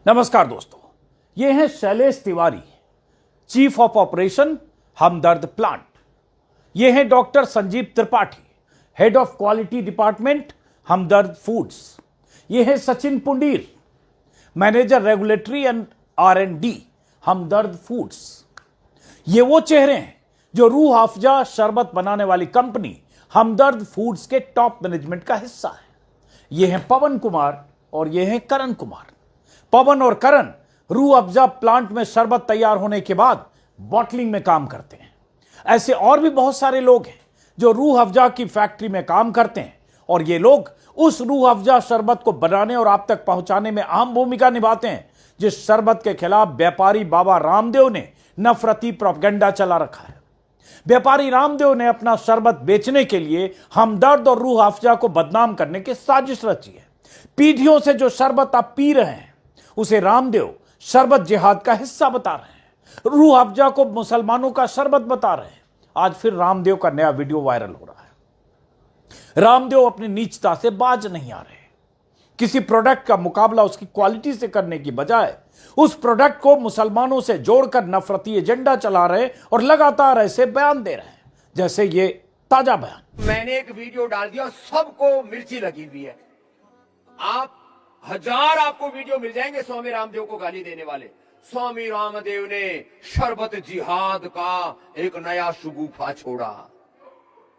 नमस्कार दोस्तों, ये हैं Shailesh Tiwari, chief of operation Hamdard plant. ये हैं doctor Sanjeev Tripathi, head of quality department Hamdard foods. ये हैं Sachin Pundir, manager regulatory and R&D Hamdard foods. ये वो चेहरे हैं जो रूह अफ़ज़ा शरबत बनाने वाली कंपनी हमदर्द फूड्स के टॉप मैनेजमेंट का हिस्सा है। ये हैं पवन कुमार और ये हैं करण कुमार। पवन और करण रूह अफ़ज़ा प्लांट में शरबत तैयार होने के बाद बॉटलिंग में काम करते हैं। ऐसे और भी बहुत सारे लोग हैं जो रूह अफ़ज़ा की फैक्ट्री में काम करते हैं और ये लोग उस रूह अफ़ज़ा शरबत को बनाने और आप तक पहुंचाने में अहम भूमिका निभाते हैं जिस शरबत के खिलाफ व्यापारी बाबा रामदेव ने नफरती प्रोपेगेंडा चला रखा है। व्यापारी रामदेव ने अपना शरबत बेचने के लिए हमदर्द और रूह अफ़ज़ा को बदनाम करने की साजिश रची है। पीढ़ियों से जो शरबत आप पी रहे हैं उसे रामदेव शरबत जिहाद का हिस्सा बता रहे हैं, रूह अफ़ज़ा को मुसलमानों का शरबत बता रहे हैं। आज फिर रामदेव का नया वीडियो वायरल हो रहा है। रामदेव अपनी नीचता से बाज नहीं आ रहे। किसी प्रोडक्ट का मुकाबला उसकी क्वालिटी से करने की बजाय उस प्रोडक्ट को मुसलमानों से जोड़कर नफरती एजेंडा चला रहे और लगातार ऐसे बयान दे रहे हैं जैसे ये ताजा बयान। मैंने एक वीडियो डाल दिया, सबको मिर्ची लगी हुई है। आप हजार आपको वीडियो मिल जाएंगे स्वामी रामदेव को गाली देने वाले। स्वामी रामदेव ने शरबत जिहाद का एक नया शगुफा छोड़ा।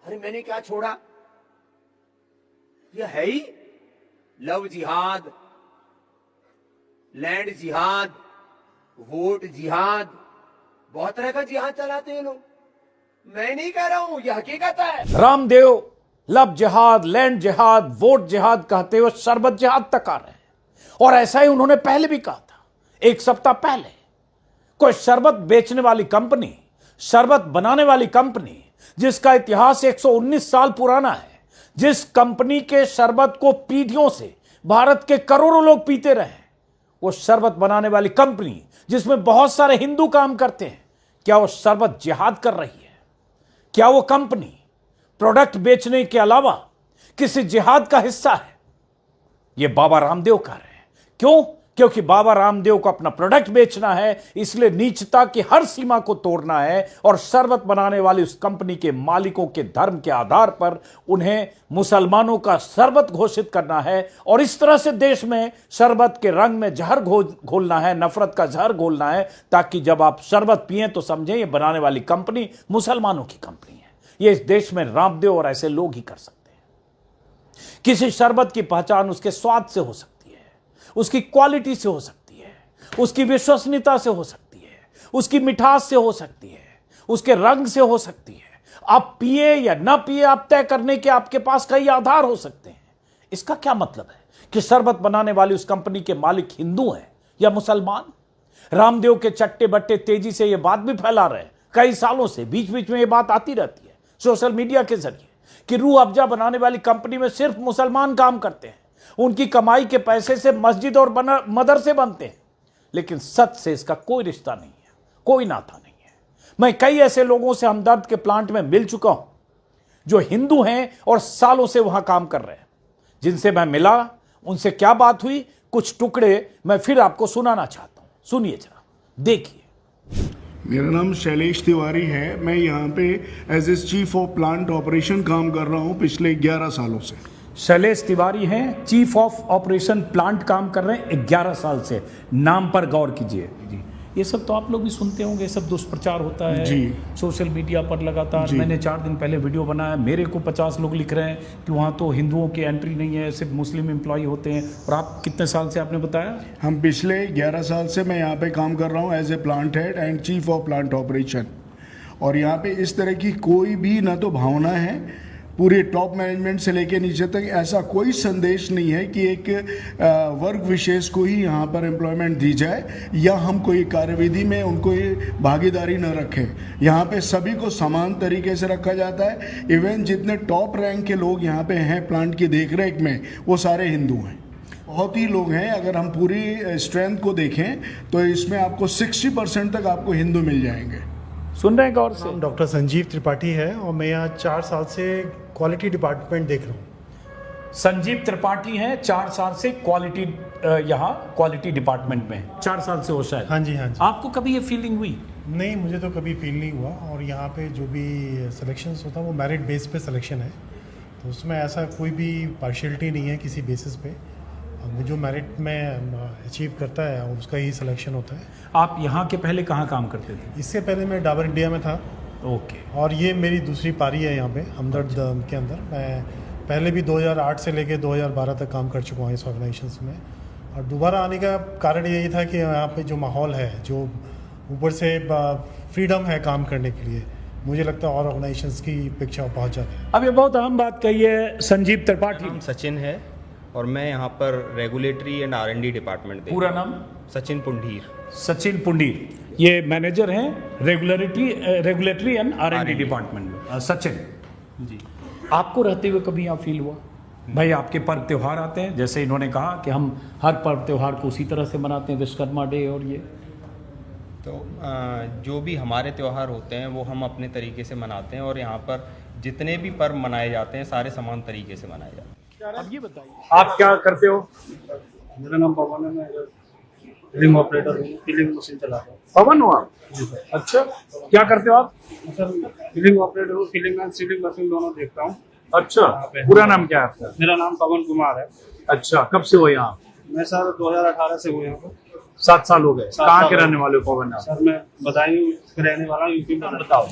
अरे मैंने क्या छोड़ा? यह है ही लव जिहाद, लैंड जिहाद, वोट जिहाद, बहुत तरह का जिहाद चलाते हैं लोग। मैं नहीं कह रहा हूं, यह हकीकत है। रामदेव लव जिहाद, लैंड जिहाद, वोट जिहाद कहते हुए शरबत जिहाद तक आ रहे हैं और ऐसा ही उन्होंने पहले भी कहा था। एक सप्ताह पहले कोई शरबत बेचने वाली कंपनी, शरबत बनाने वाली कंपनी जिसका इतिहास 119 साल पुराना है, जिस कंपनी के शरबत को पीढ़ियों से भारत के करोड़ों लोग पीते रहे, वो शरबत बनाने वाली कंपनी जिसमें बहुत सारे हिंदू काम करते हैं, क्या वो शरबत जिहाद कर रही है? क्या वो कंपनी प्रोडक्ट बेचने के अलावा किसी जिहाद का हिस्सा है? ये बाबा रामदेव कह रहे हैं। क्यों? क्योंकि बाबा रामदेव को अपना प्रोडक्ट बेचना है, इसलिए नीचता की हर सीमा को तोड़ना है और शरबत बनाने वाली उस कंपनी के मालिकों के धर्म के आधार पर उन्हें मुसलमानों का शरबत घोषित करना है और इस तरह से देश में शरबत के रंग में जहर घोलना है, नफरत का जहर घोलना है, ताकि जब आप शरबत पिएं तो समझें ये बनाने वाली कंपनी मुसलमानों की कंपनी है। ये इस देश में रामदेव और ऐसे लोग ही कर सकते हैं। किसी शरबत की पहचान उसके स्वाद से हो सकती है, उसकी क्वालिटी से हो सकती है, उसकी विश्वसनीयता से हो सकती है, उसकी मिठास से हो सकती है, उसके रंग से हो सकती है। आप पिए या ना पिए आप तय करने के आपके पास कई आधार हो सकते हैं। इसका क्या मतलब है कि शरबत बनाने वाली उस कंपनी के मालिक हिंदू हैं या मुसलमान? रामदेव के चट्टे बट्टे तेजी से यह बात भी फैला रहे हैं, कई सालों से बीच बीच में यह बात आती रहती है सोशल मीडिया के जरिए कि रूह अफ़ज़ा बनाने वाली कंपनी में सिर्फ मुसलमान काम करते हैं, उनकी कमाई के पैसे से मस्जिद और मदरसे बनते हैं। लेकिन सच से इसका कोई रिश्ता नहीं है, कोई नाता नहीं है। मैं कई ऐसे लोगों से हमदर्द के प्लांट में मिल चुका हूं जो हिंदू हैं और सालों से वहां काम कर रहे हैं। जिनसे मैं मिला, उनसे क्या बात हुई, कुछ टुकड़े मैं फिर आपको सुनाना चाहता हूं। सुनिए जरा, देखिए। मेरा नाम शैलेश तिवारी है। मैं यहाँ पे as a chief of plant operation काम कर रहा हूँ पिछले 11 सालों से। शैलेश तिवारी हैं, चीफ ऑफ ऑपरेशन प्लांट काम कर रहे हैं 11 साल से। नाम पर गौर कीजिए जी। ये सब तो आप लोग भी सुनते होंगे, ये सब दुष्प्रचार होता है जी सोशल मीडिया पर लगातार। मैंने 4 दिन पहले वीडियो बनाया, मेरे को 50 लोग लिख रहे हैं कि वहाँ तो हिंदुओं की एंट्री नहीं है, सिर्फ मुस्लिम एम्प्लॉय होते हैं। और आप कितने साल से, आपने बताया? हम पिछले 11 साल से मैं यहाँ पे काम कर रहा हूँ as a plant head and chief of plant operation. और यहाँ पे इस तरह की कोई भी ना तो भावना है, पूरे टॉप मैनेजमेंट से लेकर नीचे तक ऐसा कोई संदेश नहीं है कि एक वर्ग विशेष को ही यहाँ पर एम्प्लॉयमेंट दी जाए या हम कोई कार्यविधि में उनको भागीदारी न रखें। यहाँ पे सभी को समान तरीके से रखा जाता है। इवन जितने टॉप रैंक के लोग यहाँ पे हैं प्लांट की देखरेख में, वो सारे हिंदू हैं। बहुत ही लोग हैं, अगर हम पूरी स्ट्रेंथ को देखें तो इसमें आपको 60% तक आपको हिंदू मिल जाएंगे। सुन रहे हैं गौर से? डॉक्टर संजीव त्रिपाठी है और मैं यहाँ 4 साल से क्वालिटी डिपार्टमेंट देख रहा हूँ। संजीव त्रिपाठी हैं, 4 साल से क्वालिटी यहाँ क्वालिटी डिपार्टमेंट में 4 साल से हो शायद। हाँ जी, हाँ जी। आपको कभी ये फीलिंग हुई? नहीं, मुझे तो कभी फील नहीं हुआ। और यहाँ पे जो भी सिलेक्शंस होता है वो मेरिट बेस पे सिलेक्शन है, तो उसमें ऐसा कोई भी पार्शियलिटी नहीं है किसी बेसिस पे। जो मेरिट में अचीव करता है उसका ही सिलेक्शन होता है। आप यहाँ के पहले कहाँ काम करते थे? इससे पहले मैं डाबर इंडिया में था। ओके। और ये मेरी दूसरी पारी है यहाँ पे हमदर्द के अंदर। मैं पहले भी 2008 से लेके 2012 तक काम कर चुका हूँ इस ऑर्गेनाइजेशन में। और दोबारा आने का कारण यही था कि यहाँ पे जो माहौल है, जो ऊपर से फ्रीडम है काम करने के लिए, मुझे लगता है और ऑर्गेनाइजेशंस की अपेक्षा बहुत ज़्यादा है। अब ये बहुत अहम बात कही है संजीव त्रिपाठी। नाम सचिन है और मैं यहाँ पर रेगुलेटरी एंड R&D डिपार्टमेंट देखता पूरा हूँ। नाम? सचिन पुंडीर। सचिन पुंडीर, ये मैनेजर हैं रेगुलेटरी एंड R&D डिपार्टमेंट में। सचिन जी। आपको रहते हुए कभी यहाँ फील हुआ भाई आपके पर्व त्योहार आते हैं, जैसे इन्होंने कहा कि हम हर पर्व त्योहार को उसी तरह से मनाते हैं, विश्वकर्मा डे और ये, तो जो भी हमारे त्यौहार होते हैं वो हम अपने तरीके से मनाते हैं और यहाँ पर जितने भी पर्व मनाए जाते हैं सारे समान तरीके से मनाए जाते हैं। अब ये बताइए आप क्या करते हो? मेरा नाम पवन है, मैं फिलिंग ऑपरेटर हूँ, फिलिंग मशीन चलाता हूँ। पवन हो आप? अच्छा, क्या करते हो आप? सर फिलिंग ऑपरेटर हूँ, फिलिंग एंड सीलिंग मशीन दोनों देखता हूँ। अच्छा, पूरा नाम क्या है आपका? मेरा नाम पवन कुमार है। अच्छा, कब से हो यहाँ? मैं सर 2018 से हूँ यहाँ पर। 7 साल हो गए। 7 कहाँ साल के हो रहने वाले हो पवन आप? सर मैं बदायूं के रहने वाला हूँ, यूपी में। बताओ।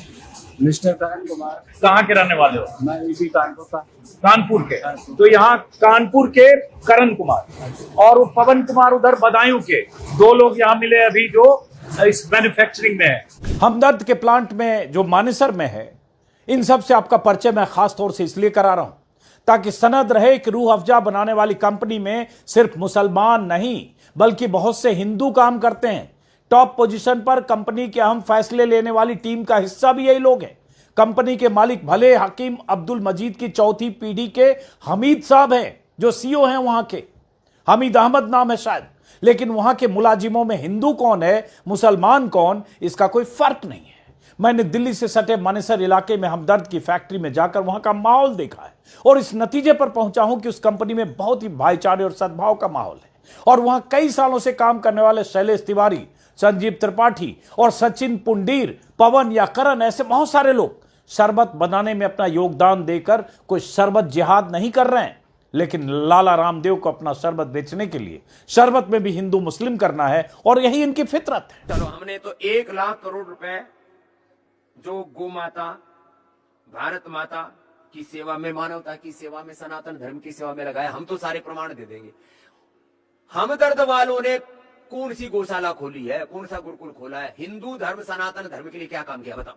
मिस्टर करण कुमार। कहाँ के रहने वाले हो? मैं यूपी कानपुर का। कानपुर के। तो यहाँ कानपुर के करण कुमार और वो पवन कुमार उधर बदायूं के, 2 लोग यहाँ मिले अभी जो इस मैन्युफैक्चरिंग में है। हमदर्द के प्लांट में जो मानेसर में है, इन सब से आपका परिचय मैं खास तौर से इसलिए करा रहा हूं ताकि सनद रहे कि रूह अफजा बनाने वाली कंपनी में सिर्फ मुसलमान नहीं बल्कि बहुत से हिंदू काम करते हैं। टॉप पोजीशन पर कंपनी के अहम फैसले लेने वाली टीम का हिस्सा भी यही लोग हैं। कंपनी के मालिक भले हकीम अब्दुल मजीद की चौथी पीढ़ी के हमीद साहब हैं जो सीईओ हैं वहां के। हमीद अहमद नाम है शायद, लेकिन वहां के मुलाजिमों में हिंदू कौन है मुसलमान कौन, इसका कोई फर्क नहीं है। मैंने दिल्ली से सटे मानेसर इलाके में हमदर्द की फैक्ट्री में जाकर वहां का माहौल देखा है और इस नतीजे पर पहुंचा हूं कि उस कंपनी में बहुत ही भाईचारे और सद्भाव का माहौल है। और वहां कई सालों से काम करने वाले शैलेश तिवारी, संजीव त्रिपाठी और सचिन पुंडीर, पवन या करण, ऐसे बहुत सारे लोग शरबत बनाने में अपना योगदान देकर कोई शरबत जिहाद नहीं कर रहे हैं, लेकिन लाला रामदेव को अपना शरबत बेचने के लिए शरबत में भी हिंदू मुस्लिम करना है और यही इनकी फितरत है। चलो, हमने तो 1 लाख करोड़ रुपए जो गौ माता, भारत माता की सेवा में, मानवता की सेवा में, सनातन धर्म की सेवा में लगाया। हम तो सारे प्रमाण दे देंगे। हमदर्द वालों ने कौन सी गौशाला खोली है, कौन सा गुरुकुल खोला है, हिंदू धर्म सनातन धर्म के लिए क्या काम किया, बताओ।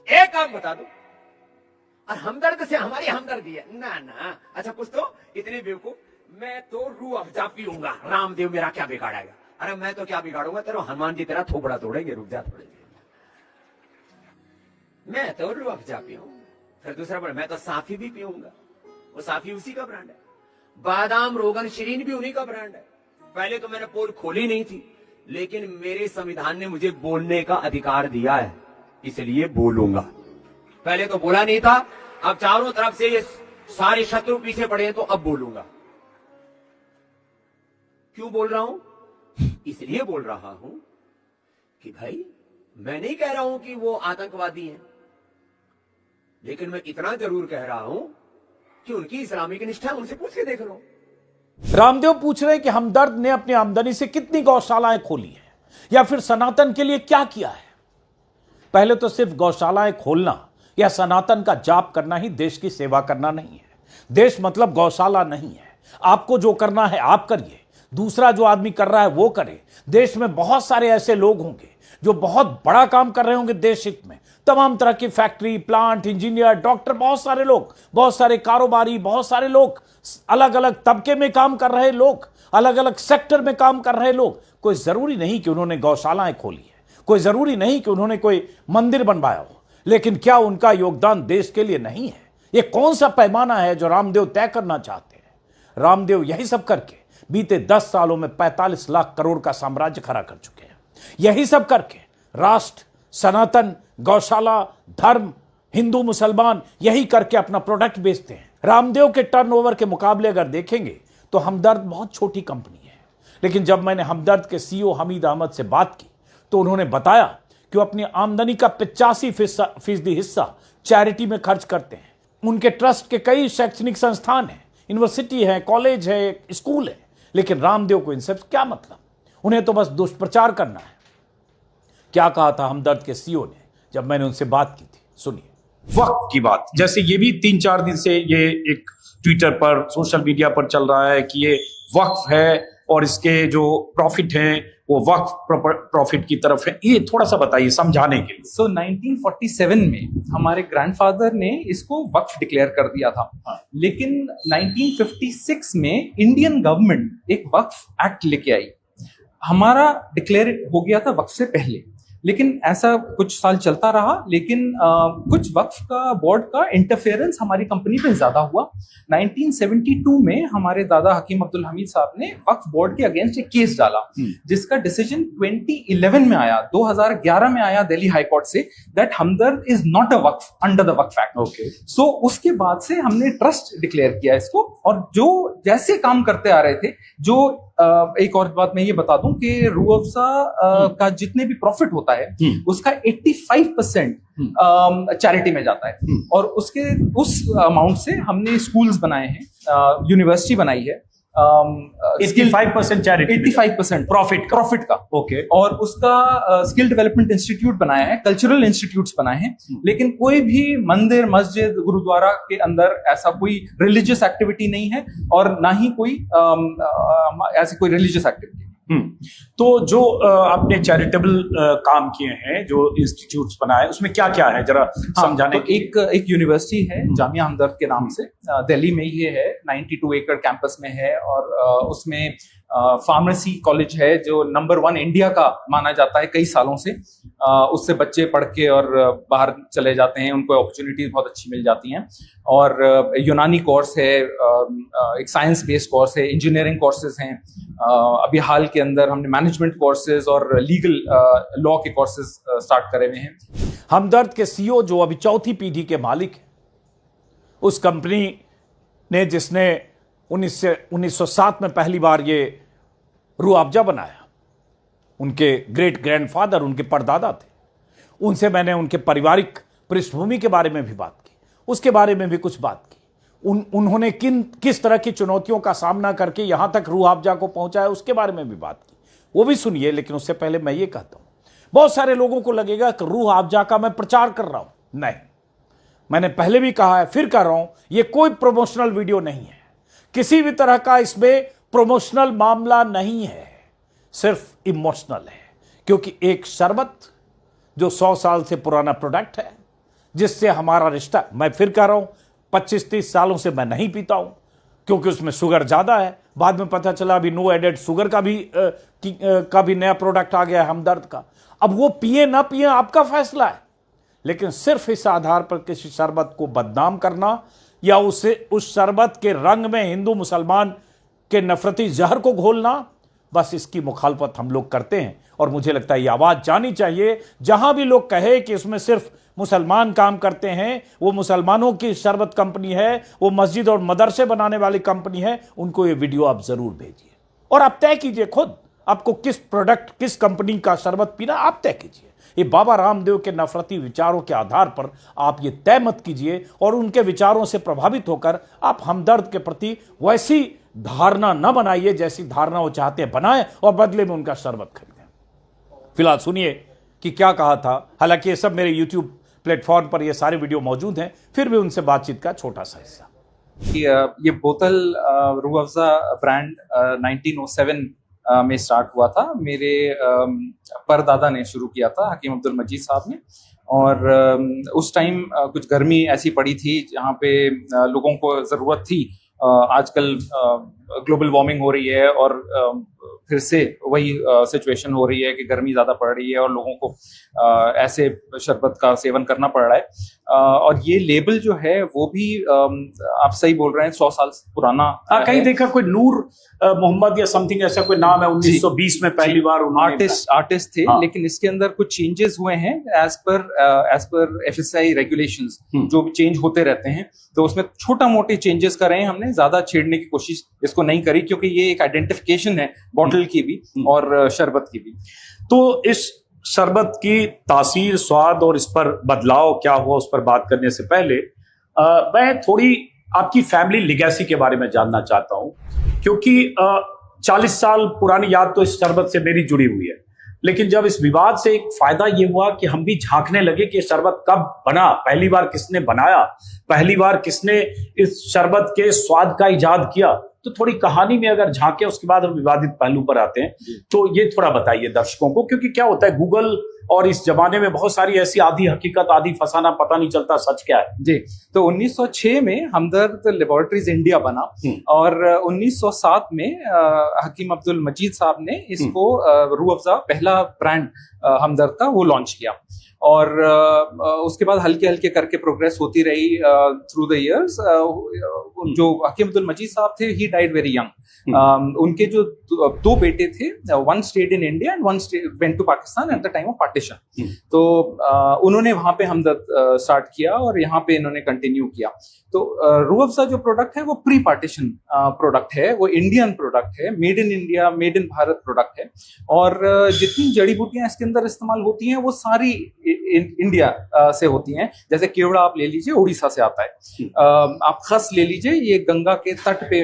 एक काम बता दो। और हमदर्द से हमारी हमदर्दी है ना ना। अच्छा, कुछ तो इतने बेवकूफ, मैं तो रूह अफजा पीऊंगा, रामदेव मेरा क्या बिगाड़ेगा। अरे मैं तो क्या बिगाड़ूंगा, तेरा हनुमान जी तेरा थोपड़ा तोड़ेंगे, रुक जा थोड़े। मैं तो रूह अफजा पीऊंगा। फिर दूसरा मैं तो साफी भी पीऊंगा, वो साफी उसी का ब्रांड है। बादाम रोगन शरीन भी उन्हीं का ब्रांड है। पहले तो मैंने पोल खोली नहीं थी, लेकिन मेरे संविधान ने मुझे बोलने का अधिकार दिया है, इसलिए बोलूंगा। पहले तो बोला नहीं था, अब चारों तरफ से ये सारे शत्रु पीछे पड़े हैं, तो अब बोलूंगा। क्यों बोल रहा हूं? इसलिए बोल रहा हूं कि भाई मैं नहीं कह रहा हूं कि वो आतंकवादी हैं, लेकिन मैं इतना जरूर कह रहा हूं कि उनकी इस्लामिक निष्ठा उनसे पूछ के देख लो। रामदेव पूछ रहे कि हमदर्द ने अपनी आमदनी से कितनी गौशालाएं खोली हैं या फिर सनातन के लिए क्या किया है। पहले तो सिर्फ गौशालाएं खोलना या सनातन का जाप करना ही देश की सेवा करना नहीं है। देश मतलब गौशाला नहीं है। आपको जो करना है आप करिए, दूसरा जो आदमी कर रहा है वो करे। देश में बहुत सारे ऐसे लोग होंगे जो बहुत बड़ा काम कर रहे होंगे देश हित में। तमाम तरह की फैक्ट्री, प्लांट, इंजीनियर, डॉक्टर, बहुत सारे लोग, बहुत सारे कारोबारी, बहुत सारे लोग, अलग अलग तबके में काम कर रहे लोग, अलग अलग सेक्टर में काम कर रहे लोग। कोई जरूरी नहीं कि उन्होंने गौशालाएं खोली है, कोई जरूरी नहीं कि उन्होंने कोई मंदिर बनवाया हो, लेकिन क्या उनका योगदान देश के लिए नहीं है? ये कौन सा पैमाना है जो रामदेव तय करना चाहते हैं? रामदेव यही सब करके बीते 10 सालों में 45 लाख करोड़ का साम्राज्य खड़ा कर चुके हैं। यही सब करके राष्ट्र, सनातन, गौशाला, धर्म, हिंदू मुसलमान यही करके अपना प्रोडक्ट बेचते हैं। रामदेव के टर्नओवर के मुकाबले अगर देखेंगे तो हमदर्द बहुत छोटी कंपनी है, लेकिन जब मैंने हमदर्द के सीईओ हमीद अहमद से बात की तो उन्होंने बताया कि वो अपनी आमदनी का 85% हिस्सा चैरिटी में खर्च करते हैं। उनके ट्रस्ट के कई शैक्षणिक संस्थान हैं, यूनिवर्सिटी है, कॉलेज है, स्कूल है, लेकिन रामदेव को इनसे क्या मतलब, उन्हें तो बस दुष्प्रचार करना है। क्या कहा था हमदर्द के सीईओ ने जब मैंने उनसे बात की थी, सुनिए। वक्फ की बात, जैसे ये भी 3-4 दिन से ये एक ट्विटर पर, सोशल मीडिया पर चल रहा है कि ये वक्फ है और इसके जो प्रॉफिट हैं वो वक्फ प्रॉफिट की तरफ है, ये थोड़ा सा बताइए समझाने के लिए। सो 1947 में हमारे ग्रैंडफादर ने इसको वक्फ डिक्लेयर कर दिया था, लेकिन 1956 में इंडियन गवर्नमेंट एक वक्फ एक्ट लेके आई। हमारा डिक्लेयर हो गया था वक्फ से पहले, लेकिन ऐसा कुछ साल चलता रहा, लेकिन कुछ वक्फ का बोर्ड का इंटरफेरेंस हमारी कंपनी पे ज्यादा हुआ। 1972 में हमारे दादा हकीम अब्दुल हमीद साहब ने वक्फ बोर्ड के अगेंस्ट एक केस डाला, जिसका डिसीजन 2011 में आया, 2011 में आया दिल्ली हाई कोर्ट से, that Hamdard is not a waqf under the Waqf act. Okay, so उसके बाद से हमने ट्रस्ट डिक्लेयर किया इसको, और जो जैसे काम करते आ रहे थे, जो एक और बात मैं ये बता दूं कि रूह अफ़ज़ा का जितने भी प्रॉफिट होता है उसका 85% चैरिटी में जाता है, और उसके उस अमाउंट से हमने स्कूल्स बनाए हैं, यूनिवर्सिटी बनाई है, 85% चैरिटी, 85% प्रॉफिट का। ओके, और उसका स्किल डेवलपमेंट इंस्टीट्यूट बनाया है, कल्चरल इंस्टीट्यूट्स बनाए हैं, लेकिन कोई भी मंदिर, मस्जिद, गुरुद्वारा के अंदर ऐसा कोई रिलीजियस एक्टिविटी नहीं है, और ना ही कोई ऐसी कोई रिलीजियस एक्टिविटी। तो जो आपने चैरिटेबल काम किए हैं, जो इंस्टीट्यूट्स बनाए, उसमें क्या क्या है जरा समझाने तो एक यूनिवर्सिटी है जामिया हमदर्द के नाम से, दिल्ली में ही है, 92 एकड़ कैंपस में है, और उसमें फार्मेसी कॉलेज है जो नंबर 1 इंडिया का माना जाता है कई सालों से। उससे बच्चे पढ़ के और बाहर चले जाते हैं, उनको अपॉर्चुनिटीज बहुत अच्छी मिल जाती हैं। और यूनानी कोर्स है, एक साइंस बेस्ड कोर्स है, इंजीनियरिंग कोर्सेज हैं, अभी हाल के अंदर हमने मैनेजमेंट कोर्सेज और लीगल लॉ के कोर्सेज स्टार्ट करे हुए हैं। हमदर्द के सीईओ जो अभी चौथी पीढ़ी के मालिक हैं, उस कंपनी ने जिसने 1907 में पहली बार ये रूह अफ़ज़ा बनाया, उनके ग्रेट ग्रैंडफादर, उनके परदादा थे। उनसे मैंने उनके पारिवारिक पृष्ठभूमि के बारे में भी बात की, उसके बारे में भी कुछ बात की, उन्होंने किस तरह की चुनौतियों का सामना करके यहां तक रूह अफ़ज़ा को पहुंचाया, उसके बारे में भी बात की, वो भी सुनिए। लेकिन उससे पहले मैं ये कहता हूं, बहुत सारे लोगों को लगेगा कि रूह अफ़ज़ा का मैं प्रचार कर रहा हूं। नहीं, मैंने पहले भी कहा है, फिर कह रहा हूं, ये कोई प्रमोशनल वीडियो नहीं है, किसी भी तरह का इसमें प्रमोशनल मामला नहीं है, सिर्फ इमोशनल है। क्योंकि एक शरबत जो 100 साल से पुराना प्रोडक्ट है, जिससे हमारा रिश्ता, मैं फिर कह रहा हूं, 25-30 सालों से मैं नहीं पीता हूं, क्योंकि उसमें शुगर ज्यादा है। बाद में पता चला अभी नो एडेड शुगर का भी नया प्रोडक्ट आ गया है हमदर्द का। अब वो पिए ना पिए आपका फैसला है, लेकिन सिर्फ इस आधार पर किसी शरबत को बदनाम करना या उसे उस शरबत के रंग में हिंदू मुसलमान के नफरती जहर को घोलना, बस इसकी मुखालफत हम लोग करते हैं। और मुझे लगता है ये आवाज जानी चाहिए, जहां भी लोग कहे कि इसमें सिर्फ मुसलमान काम करते हैं, वो मुसलमानों की शरबत कंपनी है, वो मस्जिद और मदरसे बनाने वाली कंपनी है, उनको ये वीडियो आप जरूर भेजिए और आप तय कीजिए खुद, आपको किस प्रोडक्ट, किस कंपनी का शरबत पीना, आप तय कीजिए। ये बाबा रामदेव के नफरती विचारों के आधार पर आप ये तय मत कीजिए, और उनके विचारों से प्रभावित होकर आप हमदर्द के प्रति वैसी धारणा न बनाइए जैसी धारणा वो चाहते हैं बनाएं, और बदले में उनका शरबत खरीदें। फिलहाल सुनिए कि क्या कहा था। हालांकि ये सब मेरे यूट्यूब प्लेटफॉर्म पर ये सारे वीडियो मौजूद हैं, फिर भी उनसे बातचीत का छोटा सा हिस्सा। ये बोतल रूह अफ़ज़ा ब्रांड 1907 में स्टार्ट हुआ था। मेरे परदादा ने शुरू किया था, हकीम अब्दुल मजीद साहब ने। और उस टाइम कुछ गर्मी ऐसी पड़ी थी जहाँ पे लोगों को ज़रूरत थी। आजकल ग्लोबल वार्मिंग हो रही है और फिर से वही सिचुएशन हो रही है कि गर्मी ज्यादा पड़ रही है और लोगों को ऐसे शरबत का सेवन करना पड़ रहा है। और ये लेबल जो है वो भी आप सही बोल रहे हैं, 100 साल पुराना। कहीं देखा कोई नूर मोहम्मद या समथिंग ऐसा कोई नाम है, 1920 में पहली बार उन्होंने आर्टिस्ट थे। हाँ। लेकिन इसके अंदर कुछ चेंजेस हुए हैं एज पर FSI रेगुलेशंस, जो भी चेंज होते रहते हैं। तो उसमें छोटा मोटे चेंजेस करे हैं हमने, ज्यादा छेड़ने की कोशिश इसको नहीं करी, क्योंकि ये एक आइडेंटिफिकेशन है बॉटल की भी और शरबत की भी। तो इस शरबत की तासीर, स्वाद और इस पर बदलाव क्या हुआ उस पर बात करने से पहले मैं थोड़ी आपकी फैमिली लिगेसी के बारे में जानना चाहता हूं, क्योंकि 40 साल पुरानी याद तो इस शरबत से मेरी जुड़ी हुई है। लेकिन जब इस विवाद से एक फायदा ये हुआ कि हम भी झांकने लगे कि शरबत कब बना, पहली बार किसने बनाया, पहली बार किसने इस शरबत के स्वाद का इजाद किया, तो थोड़ी कहानी में अगर झांके उसके बाद हम विवादित पहलू पर आते हैं। तो ये थोड़ा बताइए दर्शकों को, क्योंकि क्या होता है गूगल और इस जमाने में बहुत सारी ऐसी आधी हकीकत आधी फसाना, पता नहीं चलता सच क्या है। जी, तो 1906 में हमदर्द लेबोरेटरीज इंडिया बना और 1907 में हकीम अब्दुल मजीद साहब ने इसको रूह अफ़ज़ा, पहला ब्रांड हमदर्द का, वो लॉन्च किया। और उसके बाद हल्के हल्के करके प्रोग्रेस होती रही थ्रू द इयर्स। जो हकीम अब्दुल मजीद साहब थे, ही डाइड वेरी यंग। उनके जो दो बेटे थे, one stayed in India and one went to Pakistan at the time of partition. तो उन्होंने वहां पे हमदर्द स्टार्ट किया और यहाँ पे इन्होंने कंटिन्यू किया। तो रूह अफ़ज़ा जो प्रोडक्ट है वो प्री पार्टीशन प्रोडक्ट है, वो इंडियन प्रोडक्ट है, made in India, made in Bharat product है। और जितनी जड़ी बूटियां इसके अंदर इस्तेमाल होती हैं वो सारी इंडिया से होती हैं। जैसे केवड़ा आप ले लीजिए, उड़ीसा से आता है। आप खस ले लीजिए, ये गंगा के तट पे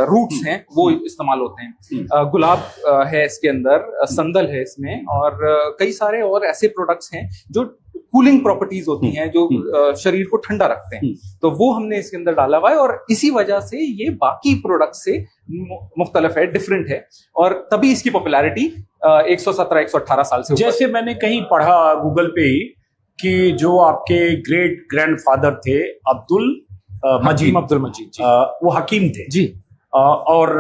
रूट्स हैं, वो इस्तेमाल होते हैं। गुलाब है इसके अंदर, संदल है इसमें, और कई सारे और ऐसे प्रोडक्ट्स हैं जो कूलिंग प्रॉपर्टीज होती हैं, जो शरीर को ठंडा रखते हैं। तो वो हमने इसके अंदर डाला हुआ है और इसी वजह से ये बाकी प्रोडक्ट से मुख्तलिफ है, डिफरेंट है, और तभी इसकी पॉपुलैरिटी 117-118 साल से। जैसे मैंने कहीं पढ़ा गूगल पे ही कि जो आपके ग्रेट ग्रैंडफादर थे अब्दुल मजीद जी, वो हकीम थे जी, और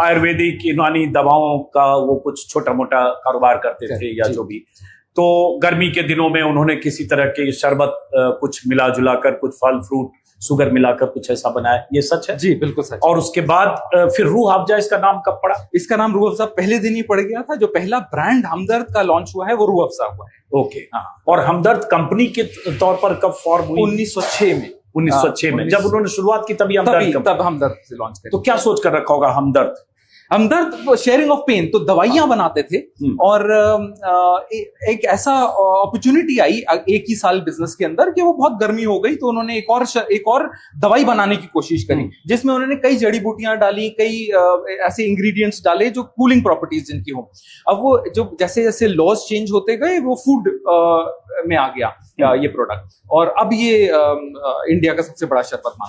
आयुर्वेदिक यूनानी दवाओं का वो कुछ छोटा मोटा कारोबार करते थे या जो भी। तो गर्मी के दिनों में उन्होंने किसी तरह के शरबत कुछ मिला जुला कर, कुछ फल फ्रूट शुगर मिलाकर कुछ ऐसा बनाया, ये सच है? जी बिल्कुल सच। और उसके बाद फिर रूह अफ़ज़ा इसका नाम कब पड़ा? इसका नाम रूह अफ़ज़ा पहले दिन ही पड़ गया था। जो पहला ब्रांड हमदर्द का लॉन्च हुआ है वो रूह अफ़ज़ा हुआ है। ओके, हाँ। और हमदर्द कंपनी के तौर पर कब फॉर्म हुई? 1906 में। 1906 में जब उन्होंने शुरुआत की तभी तब हमदर्द से लॉन्च किया। तो क्या सोच कर रखा होगा हमदर्द? हमदर्द शेयरिंग ऑफ पेन, तो दवाइयां बनाते थे। और एक ऐसा अपॉर्चुनिटी आई एक ही साल बिजनेस के अंदर कि वो बहुत गर्मी हो गई, तो उन्होंने एक और दवाई बनाने की कोशिश करी, जिसमें उन्होंने कई जड़ी बूटियां डाली, कई ऐसे इंग्रेडिएंट्स डाले जो कूलिंग प्रॉपर्टीज जिनकी हो। अब वो जो जैसे जैसे लॉज चेंज होते गए, वो फूड में आ गया ये प्रोडक्ट, और अब ये इंडिया का सबसे बड़ा शरबत माना।